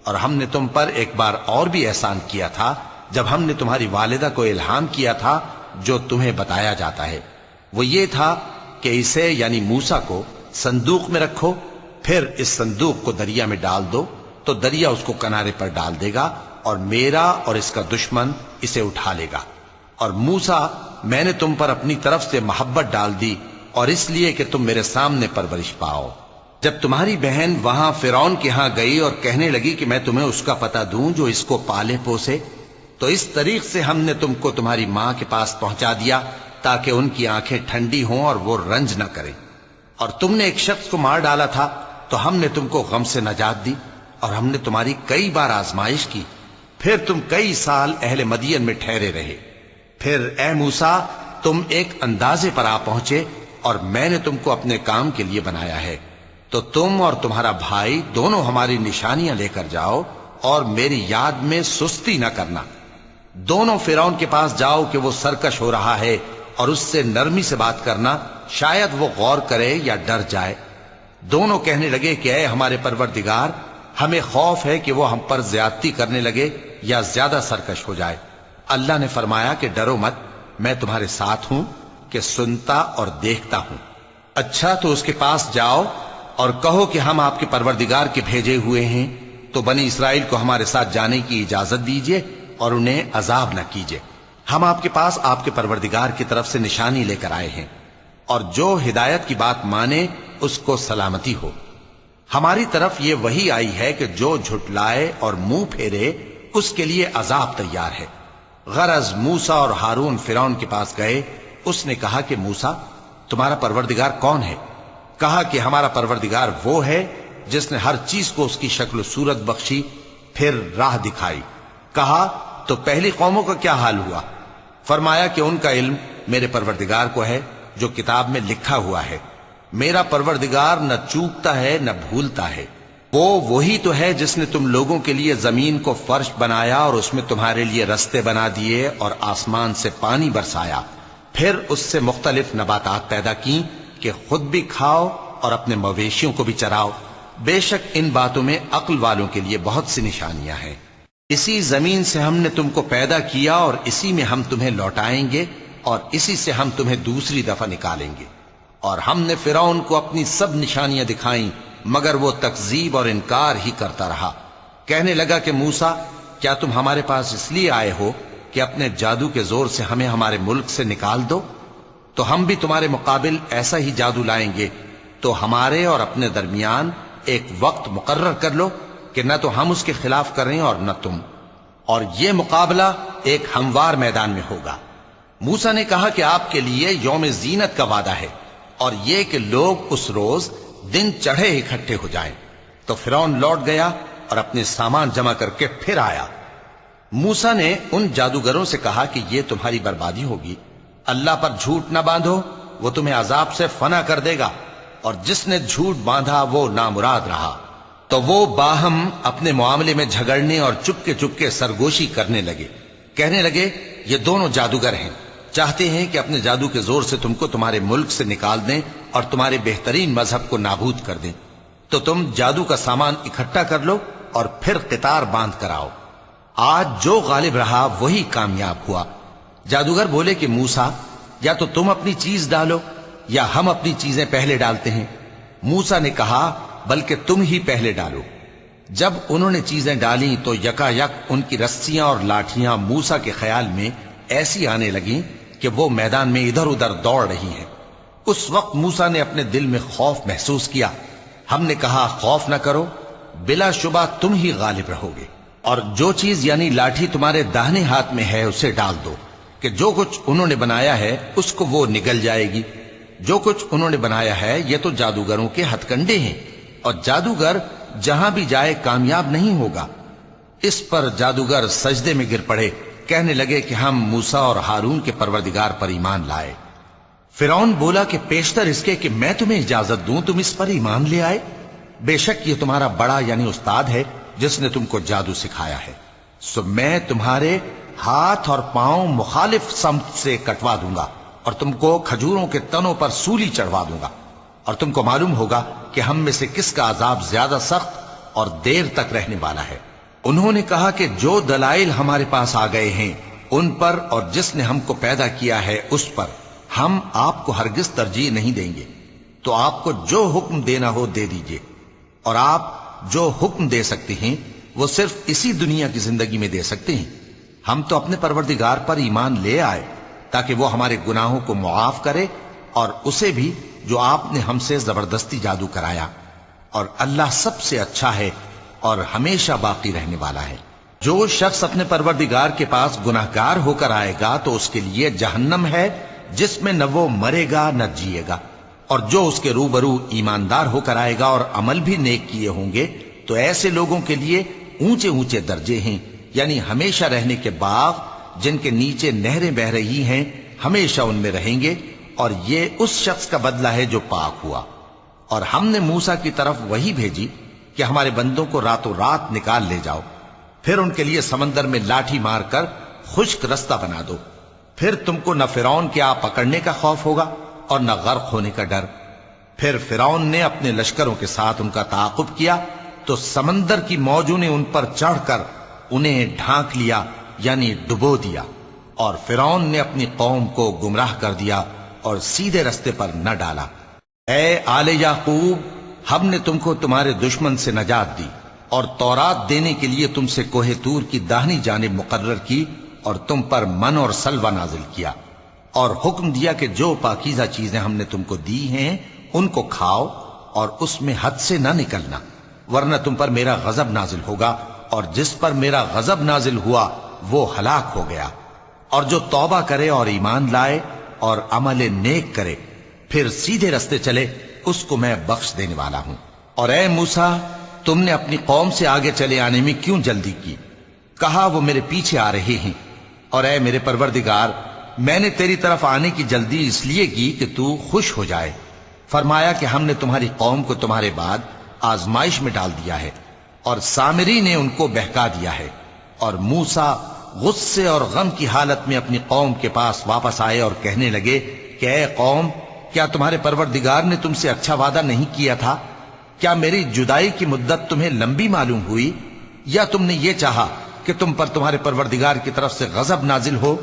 اور ہم نے تم پر ایک بار اور بھی احسان کیا تھا جب ہم نے تمہاری والدہ کو الہام کیا تھا جو تمہیں بتایا جاتا ہے۔ وہ یہ تھا کہ اسے یعنی موسیٰ کو صندوق میں رکھو، پھر اس صندوق کو دریا میں ڈال دو تو دریا اس کو کنارے پر ڈال دے گا، اور میرا اور اس کا دشمن اسے اٹھا لے گا۔ اور موسیٰ، میں نے تم پر اپنی طرف سے محبت ڈال دی، اور اس لیے کہ تم میرے سامنے پرورش پاؤ۔ جب تمہاری بہن وہاں فرعون کے ہاں گئی اور کہنے لگی کہ میں تمہیں اس کا پتہ دوں جو اس کو پالے پوسے، تو اس طریق سے ہم نے تم کو تمہاری ماں کے پاس پہنچا دیا تاکہ ان کی آنکھیں ٹھنڈی ہوں اور وہ رنج نہ کریں۔ اور تم نے ایک شخص کو مار ڈالا تھا تو ہم نے تم کو غم سے نجات دی، اور ہم نے تمہاری کئی بار آزمائش کی، پھر تم کئی سال اہل مدین میں ٹھہرے رہے۔ پھر اے موسیٰ، تم ایک اندازے پر آ پہنچے اور میں نے تم کو اپنے کام کے لیے بنایا ہے، تو تم اور تمہارا بھائی دونوں ہماری نشانیاں لے کر جاؤ اور میری یاد میں سستی نہ کرنا۔ دونوں فرعون کے پاس جاؤ کہ وہ سرکش ہو رہا ہے، اور اس سے نرمی سے بات کرنا، شاید وہ غور کرے یا ڈر جائے۔ دونوں کہنے لگے کہ اے ہمارے پروردگار، ہمیں خوف ہے کہ وہ ہم پر زیادتی کرنے لگے یا زیادہ سرکش ہو جائے۔ اللہ نے فرمایا کہ ڈرو مت، میں تمہارے ساتھ ہوں کہ سنتا اور دیکھتا ہوں۔ اچھا تو اس کے پاس جاؤ اور کہو کہ ہم آپ کے پروردگار کے بھیجے ہوئے ہیں، تو بنی اسرائیل کو ہمارے ساتھ جانے کی اجازت دیجیے اور انہیں عذاب نہ کیجیے۔ ہم آپ کے پاس آپ کے پروردگار کی طرف سے نشانی لے کر آئے ہیں، اور جو ہدایت کی بات مانے اس کو سلامتی ہو۔ ہماری طرف یہ وحی آئی ہے کہ جو جھٹلائے اور منہ پھیرے اس کے لیے عذاب تیار ہے۔ غرض موسیٰ اور ہارون فرعون کے پاس گئے، اس نے کہا کہ موسیٰ، تمہارا پروردگار کون ہے؟ کہا کہ ہمارا پروردگار وہ ہے جس نے ہر چیز کو اس کی شکل و صورت بخشی، پھر راہ دکھائی۔ کہا تو پہلی قوموں کا کیا حال ہوا؟ فرمایا کہ ان کا علم میرے پروردگار کو ہے جو کتاب میں لکھا ہوا ہے۔ میرا پروردگار نہ چوکتا ہے نہ بھولتا ہے۔ وہ وہی تو ہے جس نے تم لوگوں کے لیے زمین کو فرش بنایا اور اس میں تمہارے لیے رستے بنا دیے اور آسمان سے پانی برسایا، پھر اس سے مختلف نباتات پیدا کی کہ خود بھی کھاؤ اور اپنے مویشیوں کو بھی چراؤ۔ بے شک ان باتوں میں عقل والوں کے لیے بہت سی نشانیاں ہیں۔ اسی زمین سے ہم نے تم کو پیدا کیا اور اسی میں ہم تمہیں لوٹائیں گے اور اسی سے ہم تمہیں دوسری دفعہ نکالیں گے۔ اور ہم نے فرعون کو اپنی سب نشانیاں دکھائیں مگر وہ تکذیب اور انکار ہی کرتا رہا۔ کہنے لگا کہ موسیٰ، کیا تم ہمارے پاس اس لیے آئے ہو کہ اپنے جادو کے زور سے ہمیں ہمارے ملک سے نکال دو؟ تو ہم بھی تمہارے مقابل ایسا ہی جادو لائیں گے، تو ہمارے اور اپنے درمیان ایک وقت مقرر کر لو کہ نہ تو ہم اس کے خلاف کریں اور نہ تم، اور یہ مقابلہ ایک ہموار میدان میں ہوگا۔ موسیٰ نے کہا کہ آپ کے لیے یوم زینت کا وعدہ ہے اور یہ کہ لوگ اس روز دن چڑھے اکٹھے ہو جائیں۔ تو فرعون لوٹ گیا اور اپنے سامان جمع کر کے پھر آیا۔ موسیٰ نے ان جادوگروں سے کہا کہ یہ تمہاری بربادی ہوگی، اللہ پر جھوٹ نہ باندھو، وہ تمہیں عذاب سے فنا کر دے گا، اور جس نے جھوٹ باندھا وہ نامراد رہا۔ تو وہ باہم اپنے معاملے میں جھگڑنے اور چپکے سرگوشی کرنے لگے۔ کہنے لگے یہ دونوں جادوگر ہیں، چاہتے ہیں کہ اپنے جادو کے زور سے تم کو تمہارے ملک سے نکال دیں اور تمہارے بہترین مذہب کو نابود کر دیں۔ تو تم جادو کا سامان اکٹھا کر لو اور پھر قطار باندھ کر آؤ۔ آج جو غالب رہا وہی کامیاب ہوا۔ جادوگر بولے کہ موسیٰ، یا تو تم اپنی چیز ڈالو یا ہم اپنی چیزیں پہلے ڈالتے ہیں۔ موسیٰ نے کہا بلکہ تم ہی پہلے ڈالو۔ جب انہوں نے چیزیں ڈالیں تو یکا یک ان کی رسیاں اور لاٹھیاں موسیٰ کے خیال میں ایسی آنے لگیں کہ وہ میدان میں ادھر ادھر دوڑ رہی ہیں۔ اس وقت موسیٰ نے اپنے دل میں خوف محسوس کیا۔ ہم نے کہا خوف نہ کرو، بلا شبہ تم ہی غالب رہو گے، اور جو چیز یعنی لاٹھی تمہارے داہنے ہاتھ میں ہے اسے ڈال دو کہ جو کچھ انہوں نے بنایا ہے اس کو وہ نگل جائے گی۔ جو کچھ انہوں نے بنایا ہے یہ تو جادوگروں کے ہتھ کنڈے ہیں، اور جادوگر جہاں بھی جائے کامیاب نہیں ہوگا۔ اس پر جادوگر سجدے میں گر پڑے، کہنے لگے کہ ہم موسیٰ اور ہارون کے پروردگار پر ایمان لائے۔ فرعون بولا کہ پیشتر اس کے کہ میں تمہیں اجازت دوں تم اس پر ایمان لے آئے؟ بے شک یہ تمہارا بڑا یعنی استاد ہے جس نے تم کو جادو سکھایا ہے، سو میں تمہارے ہاتھ اور پاؤں مخالف سمت سے کٹوا دوں گا اور تم کو کھجوروں کے تنوں پر سولی چڑھوا دوں گا، اور تم کو معلوم ہوگا کہ ہم میں سے کس کا عذاب زیادہ سخت اور دیر تک رہنے والا ہے۔ انہوں نے کہا کہ جو دلائل ہمارے پاس آ گئے ہیں ان پر اور جس نے ہم کو پیدا کیا ہے اس پر ہم آپ کو ہرگز ترجیح نہیں دیں گے، تو آپ کو جو حکم دینا ہو دے دیجئے، اور آپ جو حکم دے سکتے ہیں وہ صرف اسی دنیا کی زندگی میں دے سکتے ہیں۔ ہم تو اپنے پروردگار پر ایمان لے آئے تاکہ وہ ہمارے گناہوں کو معاف کرے، اور اسے بھی جو آپ نے ہم سے زبردستی جادو کرایا، اور اللہ سب سے اچھا ہے اور ہمیشہ باقی رہنے والا ہے۔ جو شخص اپنے پروردگار کے پاس گناہگار ہو کر آئے گا تو اس کے لیے جہنم ہے جس میں نہ وہ مرے گا نہ جیے گا، اور جو اس کے روبرو ایماندار ہو کر آئے گا اور عمل بھی نیک کیے ہوں گے تو ایسے لوگوں کے لیے اونچے اونچے درجے ہیں، یعنی ہمیشہ رہنے کے باغ جن کے نیچے نہریں بہ رہی ہیں، ہمیشہ ان میں رہیں گے، اور یہ اس شخص کا بدلہ ہے جو پاک ہوا۔ اور ہم نے موسیٰ کی طرف وہی بھیجی کہ ہمارے بندوں کو راتوں رات نکال لے جاؤ، پھر ان کے لیے سمندر میں لاٹھی مار کر خشک رستہ بنا دو، پھر تم کو نہ فرعون کے آ پکڑنے کا خوف ہوگا اور نہ غرق ہونے کا ڈر۔ پھر فرعون نے اپنے لشکروں کے ساتھ ان کا تعاقب کیا تو سمندر کی موجوں نے ان پر چڑھ کر انہیں ڈھانک لیا، یعنی ڈبو دیا، اور فرعون نے اپنی قوم کو گمراہ کر دیا اور سیدھے رستے پر نہ ڈالا۔ اے آل یعقوب، ہم نے تم کو تمہارے دشمن سے نجات دی اور تورات دینے کے لیے تم سے کوہ طور کی داہنی جانب مقرر کی، اور تم پر من اور سلوہ نازل کیا، اور حکم دیا کہ جو پاکیزہ چیزیں ہم نے تم کو دی ہیں ان کو کھاؤ اور اس میں حد سے نہ نکلنا، ورنہ تم پر میرا غضب نازل ہوگا، اور جس پر میرا غضب نازل ہوا وہ ہلاک ہو گیا۔ اور جو توبہ کرے اور ایمان لائے اور عمل نیک کرے پھر سیدھے رستے چلے اس کو میں بخش دینے والا ہوں۔ اور اے موسیٰ، تم نے اپنی قوم سے آگے چلے آنے میں کیوں جلدی کی؟ کہا وہ میرے پیچھے آ رہے ہیں، اور اے میرے پروردگار، میں نے تیری طرف آنے کی جلدی اس لیے کی کہ تو خوش ہو جائے۔ فرمایا کہ ہم نے تمہاری قوم کو تمہارے بعد آزمائش میں ڈال دیا ہے اور سامری نے ان کو بہکا دیا ہے۔ اور موسیٰ غصے اور غم کی حالت میں اپنی قوم کے پاس واپس آئے اور کہنے لگے کہ اے قوم، کیا تمہارے پروردگار نے تم سے اچھا وعدہ نہیں کیا تھا؟ کیا میری جدائی کی مدت تمہیں لمبی معلوم ہوئی، یا تم نے یہ چاہا کہ تم پر تمہارے پروردگار کی طرف سے غضب نازل ہو،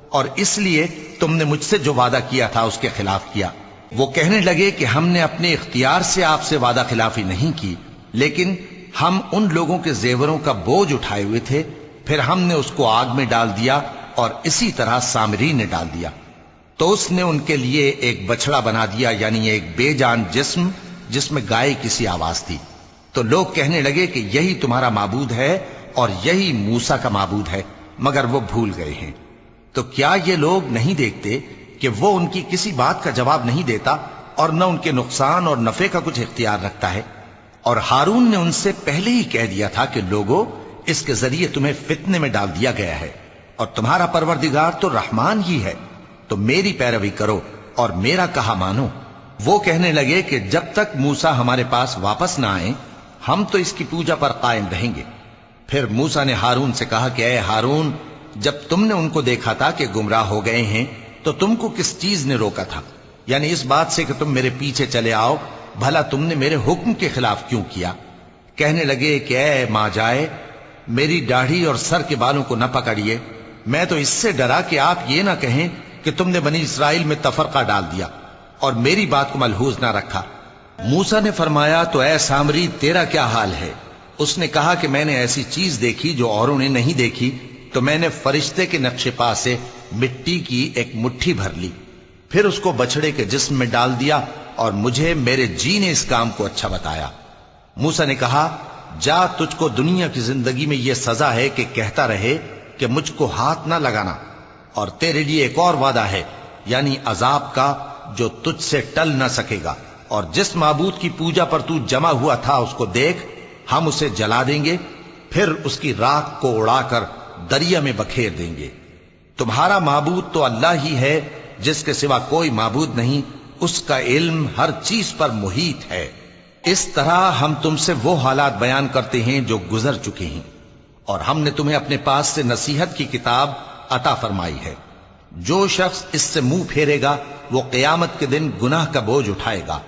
اور اس لیے تم نے مجھ سے جو وعدہ کیا تھا اس کے خلاف کیا؟ وہ کہنے لگے کہ ہم نے اپنے اختیار سے آپ سے وعدہ خلافی نہیں کی، لیکن ہم ان لوگوں کے زیوروں کا بوجھ اٹھائے ہوئے تھے، پھر ہم نے اس کو آگ میں ڈال دیا، اور اسی طرح سامری نے ڈال دیا۔ تو اس نے ان کے لیے ایک بچڑا بنا دیا، یعنی ایک بے جان جسم جس میں گائے کسی آواز تھی۔ تو لوگ کہنے لگے کہ یہی تمہارا معبود ہے اور یہی موسیٰ کا معبود ہے، مگر وہ بھول گئے ہیں۔ تو کیا یہ لوگ نہیں دیکھتے کہ وہ ان کی کسی بات کا جواب نہیں دیتا اور نہ ان کے نقصان اور نفع کا کچھ اختیار رکھتا ہے؟ اور ہارون نے ان سے پہلے ہی کہہ دیا تھا کہ لوگوں، اس کے ذریعے تمہیں فتنے میں ڈال دیا گیا ہے، اور تمہارا پروردگار تو رحمان ہی ہے، تو میری پیروی کرو اور میرا کہا مانو۔ وہ کہنے لگے کہ جب تک موسیٰ ہمارے پاس واپس نہ آئیں ہم تو اس کی پوجا پر قائم رہیں گے۔ پھر موسیٰ نے ہارون سے کہا کہ اے ہارون، جب تم نے ان کو دیکھا تھا کہ گمراہ ہو گئے ہیں تو تم کو کس چیز نے روکا تھا؟ یعنی اس بات سے کہ تم میرے پیچھے چلے آؤ، بھلا تم نے میرے حکم کے خلاف کیوں کیا؟ کہنے لگے کہ اے ماں جائے، میری داڑھی اور سر کے بالوں کو نہ پکڑیے، میں تو اس سے ڈرا کہ آپ یہ نہ کہیں کہ تم نے بنی اسرائیل میں تفرقہ ڈال دیا اور میری بات کو ملحوظ نہ رکھا۔ موسیٰ نے فرمایا تو اے سامری، تیرا کیا حال ہے؟ اس نے کہا کہ میں نے ایسی چیز دیکھی جو اوروں نے نہیں دیکھی، تو میں نے فرشتے کے نقش پا سے مٹی کی ایک مٹھی بھر لی، پھر اس کو بچڑے کے جسم میں ڈال دیا، اور مجھے میرے جی نے اس کام کو اچھا بتایا۔ موسیٰ نے کہا جا، تجھ کو دنیا کی زندگی میں یہ سزا ہے کہ کہتا رہے کہ مجھ کو ہاتھ نہ لگانا، اور تیرے لیے ایک اور وعدہ ہے، یعنی عذاب کا جو تجھ سے ٹل نہ سکے گا، اور جس معبود کی پوجا پر تو جمع ہوا تھا اس کو دیکھ، ہم اسے جلا دیں گے، پھر اس کی راکھ کو اڑا کر دریا میں بکھیر دیں گے۔ تمہارا معبود تو اللہ ہی ہے، جس کے سوا کوئی معبود نہیں، اس کا علم ہر چیز پر محیط ہے۔ اس طرح ہم تم سے وہ حالات بیان کرتے ہیں جو گزر چکے ہیں، اور ہم نے تمہیں اپنے پاس سے نصیحت کی کتاب عطا فرمائی ہے۔ جو شخص اس سے منہ پھیرے گا وہ قیامت کے دن گناہ کا بوجھ اٹھائے گا۔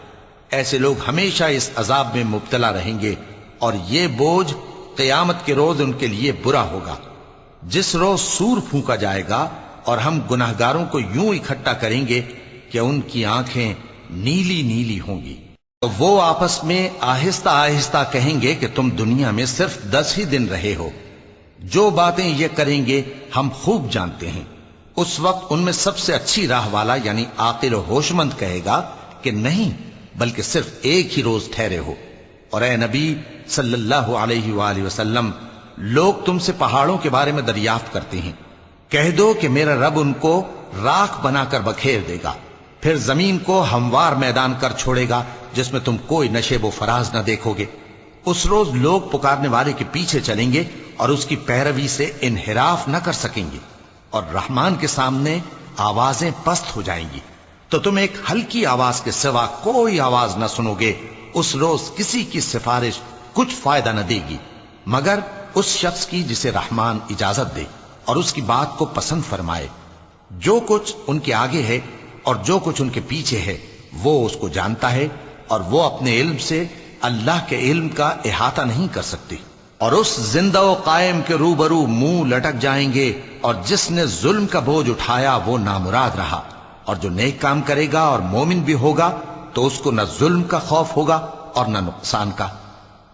ایسے لوگ ہمیشہ اس عذاب میں مبتلا رہیں گے، اور یہ بوجھ قیامت کے روز ان کے لیے برا ہوگا، جس روز سور پھونکا جائے گا، اور ہم گناہگاروں کو یوں اکٹھا کریں گے کہ ان کی آنکھیں نیلی نیلی ہوں گی۔ تو وہ آپس میں آہستہ آہستہ کہیں گے کہ تم دنیا میں صرف 10 ہی دن رہے ہو، جو باتیں یہ کریں گے ہم خوب جانتے ہیں۔ اس وقت ان میں سب سے اچھی راہ والا یعنی عاقل و ہوش مند کہے گا کہ نہیں، بلکہ صرف ایک ہی روز ٹھہرے ہو۔ اور اے نبی صلی اللہ علیہ وآلہ وسلم، لوگ تم سے پہاڑوں کے بارے میں دریافت کرتے ہیں، کہہ دو کہ میرا رب ان کو راکھ بنا کر بکھیر دے گا، پھر زمین کو ہموار میدان کر چھوڑے گا جس میں تم کوئی نشیب و فراز نہ دیکھو گے۔ اس روز لوگ پکارنے والے کے پیچھے چلیں گے اور اس کی پیروی سے انحراف نہ کر سکیں گے، اور رحمان کے سامنے آوازیں پست ہو جائیں گی، تو تم ایک ہلکی آواز کے سوا کوئی آواز نہ سنو گے۔ اس روز کسی کی سفارش کچھ فائدہ نہ دے گی مگر اس شخص کی جسے رحمان اجازت دے اور اس کی بات کو پسند فرمائے۔ جو کچھ ان کے آگے ہے اور جو کچھ ان کے پیچھے ہے وہ اس کو جانتا ہے، اور وہ اپنے علم سے اللہ کے علم کا احاطہ نہیں کر سکتی۔ اور اس زندہ و قائم کے روبرو منہ لٹک جائیں گے، اور جس نے ظلم کا بوجھ اٹھایا وہ نامراد رہا، اور جو نیک کام کرے گا اور مومن بھی ہوگا تو اس کو نہ ظلم کا خوف ہوگا اور نہ نقصان کا۔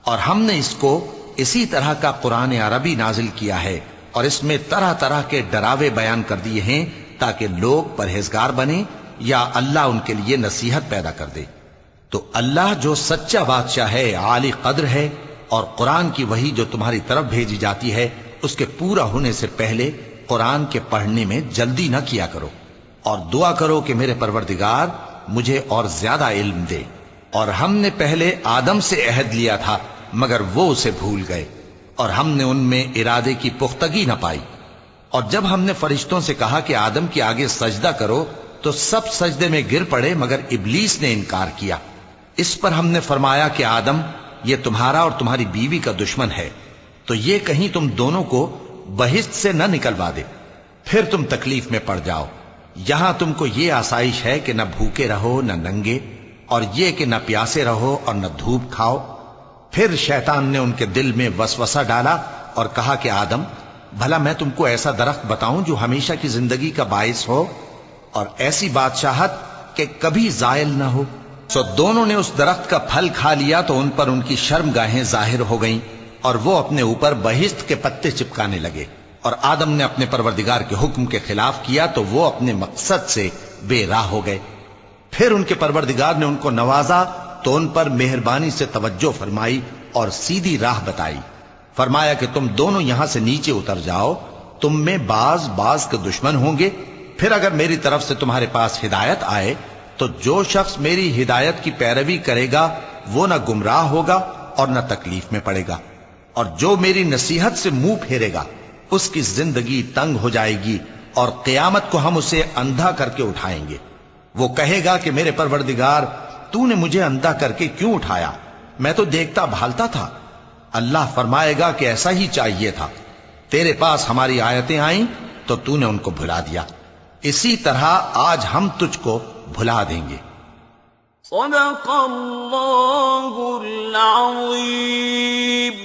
اور ہم نے اس کو اسی طرح کا قرآن عربی نازل کیا ہے، اور اس میں طرح طرح کے ڈراوے بیان کر دیے ہیں تاکہ لوگ پرہیزگار بنیں یا اللہ ان کے لیے نصیحت پیدا کر دے۔ تو اللہ جو سچا بادشاہ ہے، عالی قدر ہے، اور قرآن کی وحی جو تمہاری طرف بھیجی جاتی ہے اس کے پورا ہونے سے پہلے قرآن کے پڑھنے میں جلدی نہ کیا کرو، اور دعا کرو کہ میرے پروردگار مجھے اور زیادہ علم دے۔ اور ہم نے پہلے آدم سے عہد لیا تھا مگر وہ اسے بھول گئے، اور ہم نے ان میں ارادے کی پختگی نہ پائی۔ اور جب ہم نے فرشتوں سے کہا کہ آدم کے آگے سجدہ کرو تو سب سجدے میں گر پڑے مگر ابلیس نے انکار کیا۔ اس پر ہم نے فرمایا کہ آدم، یہ تمہارا اور تمہاری بیوی کا دشمن ہے، تو یہ کہیں تم دونوں کو بہشت سے نہ نکلوا دے، پھر تم تکلیف میں پڑ جاؤ۔ یہاں تم کو یہ آسائش ہے کہ نہ بھوکے رہو نہ ننگے، اور یہ کہ نہ پیاسے رہو اور نہ دھوپ کھاؤ۔ پھر شیطان نے ان کے دل میں وسوسہ ڈالا اور کہا کہ آدم، بھلا میں تم کو ایسا درخت بتاؤں جو ہمیشہ کی زندگی کا باعث ہو اور ایسی بادشاہت کہ کبھی زائل نہ ہو؟ سو دونوں نے اس درخت کا پھل کھا لیا تو ان پر ان کی شرمگاہیں ظاہر ہو گئیں اور وہ اپنے اوپر بہشت کے پتے چپکانے لگے، اور آدم نے اپنے پروردگار کے حکم کے خلاف کیا تو وہ اپنے مقصد سے بے راہ ہو گئے۔ پھر ان کے پروردگار نے ان کو نوازا تو ان پر مہربانی سے توجہ فرمائی اور سیدھی راہ بتائی۔ فرمایا کہ تم دونوں یہاں سے نیچے اتر جاؤ، تم میں بعض کے دشمن ہوں گے، پھر اگر میری طرف سے تمہارے پاس ہدایت آئے تو جو شخص میری ہدایت کی پیروی کرے گا وہ نہ گمراہ ہوگا اور نہ تکلیف میں پڑے گا، اور جو میری نصیحت سے منہ پھیرے گا اس کی زندگی تنگ ہو جائے گی، اور قیامت کو ہم اسے اندھا کر کے اٹھائیں گے۔ وہ کہے گا کہ میرے پروردگار، تو نے مجھے اندھا کر کے کیوں اٹھایا؟ میں تو دیکھتا بھالتا تھا۔ اللہ فرمائے گا کہ ایسا ہی چاہیے تھا، تیرے پاس ہماری آیتیں آئیں تو تو نے ان کو بھلا دیا، اسی طرح آج ہم تجھ کو بھلا دیں گے۔ صدق اللہ العظیم۔